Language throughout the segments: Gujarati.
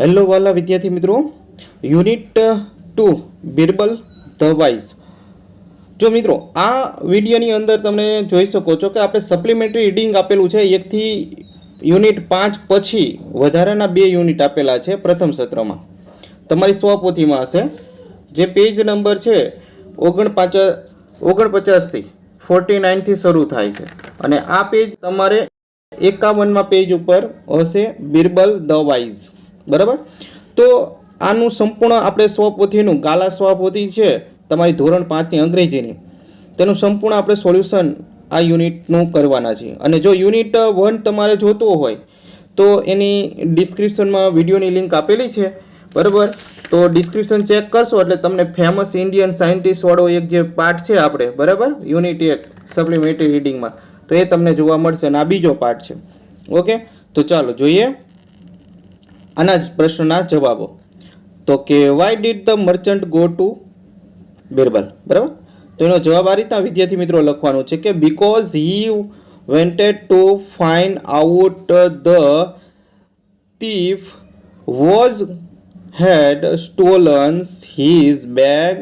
હેલો વાલા વિદ્યાર્થી મિત્રો, યુનિટ 2 બિરબલ ધ વાઇઝ. જો મિત્રો આ વિડીયોની અંદર તમે જોઈ શકો છો કે આપણે સપ્લિમેન્ટરી રીડિંગ આપેલું છે. એકથી યુનિટ 5 પછી વધારાના 2 યુનિટ આપેલા છે પ્રથમ સત્રમાં. તમારી સ્વપોથીમાં હશે. જે પેજ નંબર છે 49થી 49થી શરૂ થાય છે અને આ પેજ તમારે 51માં પેજ ઉપર હશે બિરબલ ધ વાઇઝ. બરાબર. તો આનું સંપૂર્ણ આપણે સ્વપોથીનું ગાલા સ્વપોથી છે તમારી ધોરણ 5ની અંગ્રેજીની, તેનું સંપૂર્ણ આપણે સોલ્યુશન આ યુનિટનું કરવાના છીએ. અને જો યુનિટ 1 તમારે જોતું હોય તો એની ડિસ્ક્રિપ્શનમાં વિડીયોની લિંક આપેલી છે. બરાબર. તો ડિસ્ક્રિપ્શન ચેક કરશો એટલે તમને ફેમસ ઇન્ડિયન સાયન્ટિસ્ટ વાળો એક જે પાર્ટ છે આપણે, બરાબર, યુનિટ 1 સપ્લિમેન્ટરી રીડિંગમાં, તો એ તમને જોવા મળશે અને આ બીજો પાર્ટ છે. ઓકે, તો ચાલો જોઈએ આના પ્રશ્નના જવાબો. તો કે why did the merchant go to Birbal. બરાબર. તો એનો જવાબ આ રીતના વિદ્યાર્થી મિત્રો લખવાનું છે કે because he wanted to find out the thief was had stolen his bag,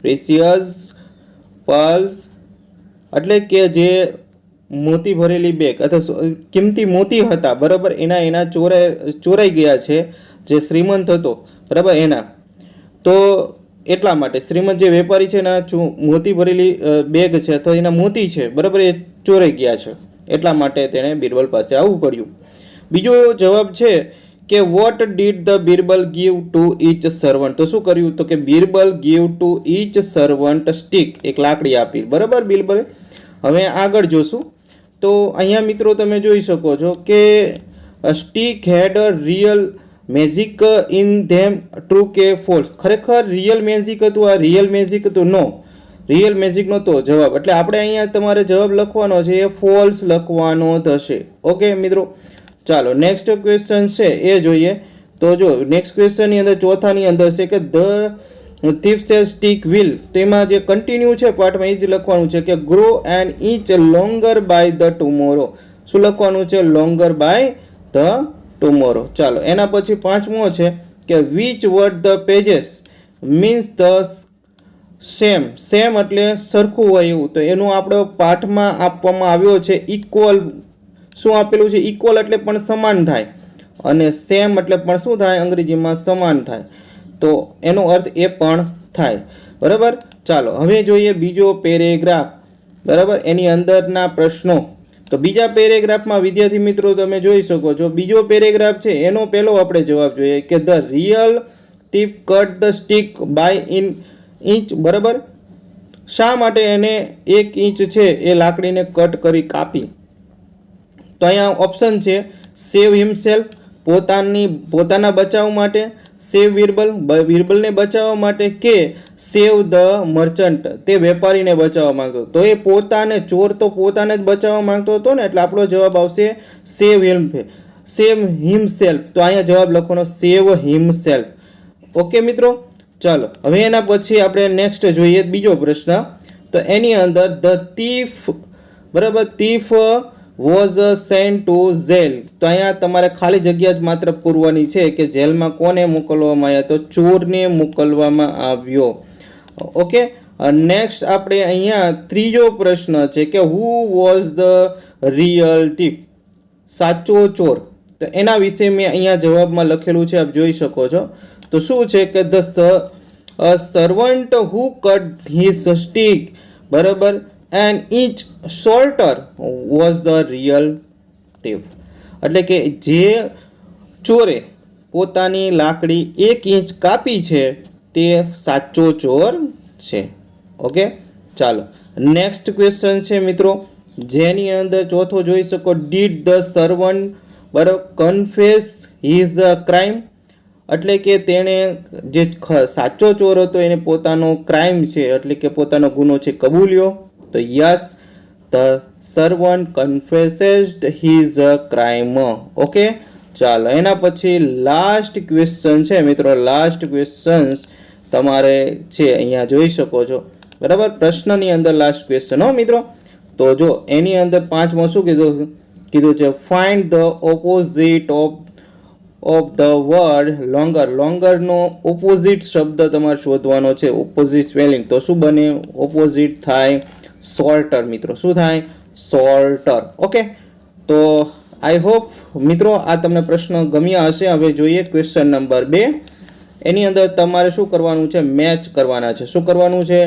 precious pearls, એટલે કે જે મોતી ભરેલી બેગ અથવા કિંમતી મોતી હતા, બરાબર, એના ચોરાઈ ગયા છે, જે શ્રીમંત હતો, બરાબર, એના. તો એટલા માટે શ્રીમંત જે વેપારી છે એના મોતી ભરેલી બેગ છે અથવા એના મોતી છે, બરાબર, એ ચોરાઈ ગયા છે, એટલા માટે તેણે બિરબલ પાસે આવવું પડ્યું. બીજો જવાબ છે કે what did the Birbal give to each servant. તો શું કર્યું? તો કે Birbal give to each servant stick, એક લાકડી આપી, બરાબર, બિરબલે. હવે આગળ જોશું તો અહીંયા મિત્રો તમે જોઈ શકો છો કે stick had real magic in them, true કે ફોલ્સ. ખરેખર રિયલ મેજિક હતું? આ રિયલ મેજિક હતું? નો, રિયલ મેજિક નહોતો જવાબ. એટલે આપણે અહીંયા તમારે જવાબ લખવાનો છે એ ફોલ્સ લખવાનો થશે. ઓકે મિત્રો, ચાલો નેક્સ્ટ ક્વેશ્ચન છે એ જોઈએ. તો જો નેક્સ્ટ ક્વેશ્ચનની અંદર ચોથાની અંદર છે કે the thief says stick will. તેમાં જે કન્ટિન્યુ છે પાર્ટમાં એ જ લખવાનું છે કે grow and inch longer by the tomorrow. શું લખવાનું છે? Longer by the tomorrow. ચાલો એના પછી પાંચમો છે કે which word the pages means the same. Same એટલે સરખું હોય એવું. તો એનું આપણે પાઠમાં આપવામાં આવ્યો છે ઇક્વલ. શું આપેલું છે? ઇક્વલ એટલે પણ સમાન થાય, અને સેમ એટલે પણ શું થાય? અંગ્રેજીમાં સમાન થાય. તો એનો અર્થ એ પણ થાય. બરાબર. ચાલો હવે જોઈએ બીજો પેરેગ્રાફ. બરાબર, એની અંદરના પ્રશ્નો. તો બીજા પેરેગ્રાફમાં વિદ્યાર્થી મિત્રો તમે જોઈ શકો છો, બીજો પેરેગ્રાફ છે એનો પહેલો આપણે જવાબ જોઈએ કે the real thief cut the stick by inch. બરાબર. શા માટે એને 1 ઇંચ છે એ લાકડીને કટ કરી કાપી? તો અહીંયા ઓપ્શન છે સેવ હિમસેલ્ફ, પોતાના બચાવ માટે, સેવ બિરબલને બચાવવા માટે, કે સેવ ધ મર્ચન્ટ, તે વેપારીને બચાવવા માંગતો. તો એ પોતાને, ચોર તો પોતાને જ બચાવવા માંગતો હતો ને, એટલે આપણો જવાબ આવશે સેવ હિમસેલ્ફ. તો અહીંયા જવાબ લખવાનો સેવ હિમસેલ્ફ. ઓકે મિત્રો, ચાલો હવે એના પછી આપણે નેક્સ્ટ જોઈએ બીજો પ્રશ્ન. તો એની અંદર ધ thief, બરાબર, thief was sent to jail. તો અહીંયા તમારે ખાલી જગ્યા જ માત્ર પૂરવાની છે કે જેલમાં કોને મોકલવામાં આવ્યા? તો ચોરને મોકલવામાં આવ્યો. ઓકે, નેક્સ્ટ આપણે અહીંયા ત્રીજો પ્રશ્ન છે કે who was the real thief, સાચો ચોર. તો એના વિશે મેં અહીંયા જવાબમાં લખેલું છે, આપ જોઈ શકો છો. તો શું છે કે the servant who cut his stick, બરાબર, and inch shorter was the real thief. એટલે કે જે ચોરે પોતાની લાકડી 1 ઇંચ કાપી છે તે સાચો ચોર છે. ઓકે, ચાલો નેક્સ્ટ ક્વેશ્ચન છે મિત્રો, જેની અંદર ચોથો જોઈ શકો ડીડ ધ સર્વન્ટ, બરાબર, કન્ફેસ હિઝ ક્રાઇમ. એટલે કે તેણે, જે સાચો ચોર હતો, એને પોતાનો ક્રાઇમ છે એટલે કે પોતાનો ગુનો છે કબૂલ્યો. તો yes, the servant confessed his crime. Okay, ચાલો એના પછી લાસ્ટ ક્વેશ્ચન છે મિત્રો. લાસ્ટ ક્વેશ્ચન તમારે છે અહીંયા જોઈ શકો છો, બરાબર, પ્રશ્નની અંદર લાસ્ટ ક્વેશ્ચન હો મિત્રો. તો જો એની અંદર પાંચમો શું કીધું છે? Find the opposite of of the word longer. લોંગરનો ઓપોઝિટ શબ્દ તમારે શોધવાનો છે, ઓપોઝિટ સ્પેલિંગ. તો શું બને? ઓપોઝિટ થાય શોર્ટર મિત્રો. શું થાય? શોર્ટર. ઓકે, તો આઈ હોપ મિત્રો આ તમને પ્રશ્ન ગમ્યા હશે. હવે જોઈએ ક્વેશ્ચન નંબર 2. એની અંદર તમારે શું કરવાનું છે? મેચ કરવાના છે. શું કરવાનું છે?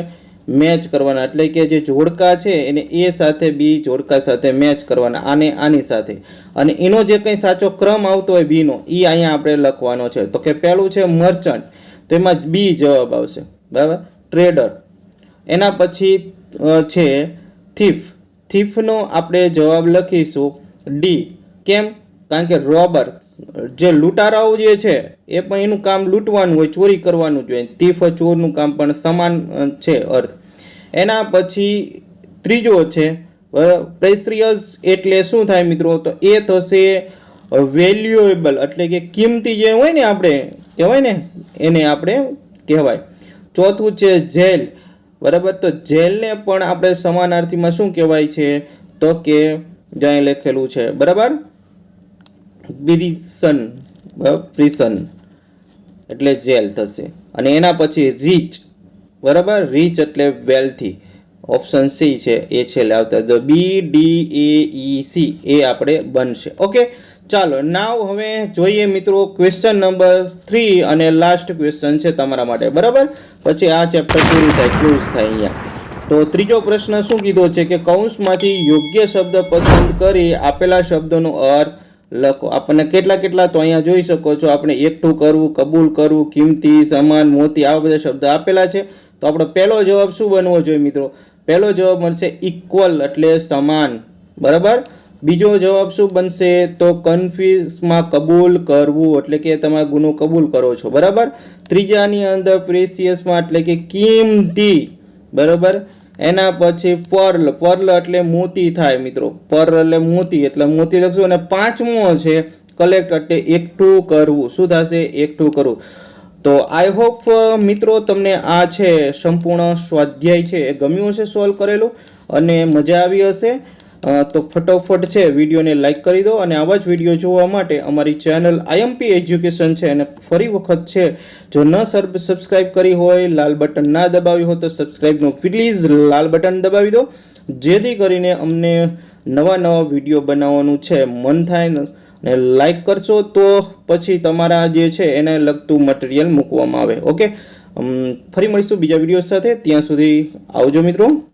મેચ કરવાના. એટલે કે જે જોડકા છે એને એ સાથે બી જોડકા સાથે મેચ કરવાના, આને આની સાથે. અને એનો જે કંઈ સાચો ક્રમ આવતો હોય બીનો, એ અહીંયા આપણે લખવાનો છે. તો કે પહેલું છે મર્ચન્ટ, તો એમાં બી જવાબ આવશે. બરાબર. ટ્રેડર. એના પછી છે થીફ. થીફનો આપણે જવાબ લખીશું ડી. કેમ? કારણ કે રોબર, જે લૂંટારાઓ જે છે એ પણ એનું કામ લૂંટવાનું હોય, ચોરી કરવાનું જોઈએ. થીફ ચોરનું કામ પણ સમાન છે અર્થ. એના પછી ત્રીજો છે પ્રેશિયસ. એટલે શું થાય મિત્રો? તો એ થશે વેલ્યુએબલ, એટલે કે કિંમતી જે હોય ને આપણે કહેવાય ને, એને આપણે કહેવાય. ચોથું છે જેલ. બરાબર. તો જેલને પણ આપણે સમાનાર્થીમાં શું કહેવાય છે? તો કે જ્યાં લખેલું છે બરાબર, પ્રિસન. પ્રિસન એટલે જેલ થશે. અને એના પછી રીચ. બરાબર. રીચ એટલે વેલ્થી. ઓપ્શન સી છે એ છેલ્લે આવતા. તો BDAEC એ આપણે બનશે. ઓકે, ચાલો નાવ હવે જોઈએ મિત્રો ક્વેશ્ચન નંબર 3 અને લાસ્ટ ક્વેશ્ચન છે તમારા માટે. બરાબર. પછી આ ચેપ્ટર પૂરું થાય, ક્લોઝ થાય અહીંયા. તો ત્રીજો પ્રશ્ન શું કીધો છે કે કૌંસમાંથી યોગ્ય શબ્દ પસંદ કરી આપેલા શબ્દોનો અર્થ લખો. આપણને કેટલા તો અહીંયા જોઈ શકો છો. આપણે એકઠું કરવું, કબૂલ કરવું, કિંમતી, સમાન, મોતી, આવા બધા શબ્દ આપેલા છે. તો આપણો પહેલો જવાબ શું બનવો જોઈએ મિત્રો? પહેલો જવાબ બનશે ઇક્વલ એટલે સમાન. બરાબર. બીજો જવાબ શું બનશે? તો કન્ફ્યુઝમાં કબૂલ કરવું એટલે કે તમે ગુનો કબૂલ કરો છો. બરાબર. ત્રીજાની અંદર પ્રેશિયસમાં એટલે કે કિંમતી. બરાબર. એના પછી પર્લ. પર્લ એટલે મોતી થાય મિત્રો. પર્લ એટલે મોતી, એટલે મોતી લખશું. અને પાંચમો છે કલેક્ટ એટલે એકઠું કરવું. શું થશે? એકઠું કરવું. તો આઈ હોપ મિત્રો તમને આ છે સંપૂર્ણ સ્વાધ્યાય છે એ ગમ્યું હશે, સોલ્વ કરેલું, અને મજા આવી હશે. તો ફટોફટ છે વિડીયોને લાઈક કરી દો. અને આવા જ વિડીયો જોવા માટે અમારી ચેનલ IMP એજ્યુકેશન છે અને ફરી વખત છે, જો ન સબસ્ક્રાઈબ કરી હોય, લાલ બટન ના દબાવ્યું હોય તો સબસ્ક્રાઈબનું પ્લીઝ લાલ બટન દબાવી દો, જેથી કરીને અમને નવા વિડીયો બનાવવાનું છે મન થાય. ને લાઈક કરશો તો પછી તમારા જે છે એને લગતું મટીરિયલ મૂકવામાં આવે. ઓકે, ફરી મળીશું બીજા વિડીયો સાથે. ત્યાં સુધી આવજો મિત્રો.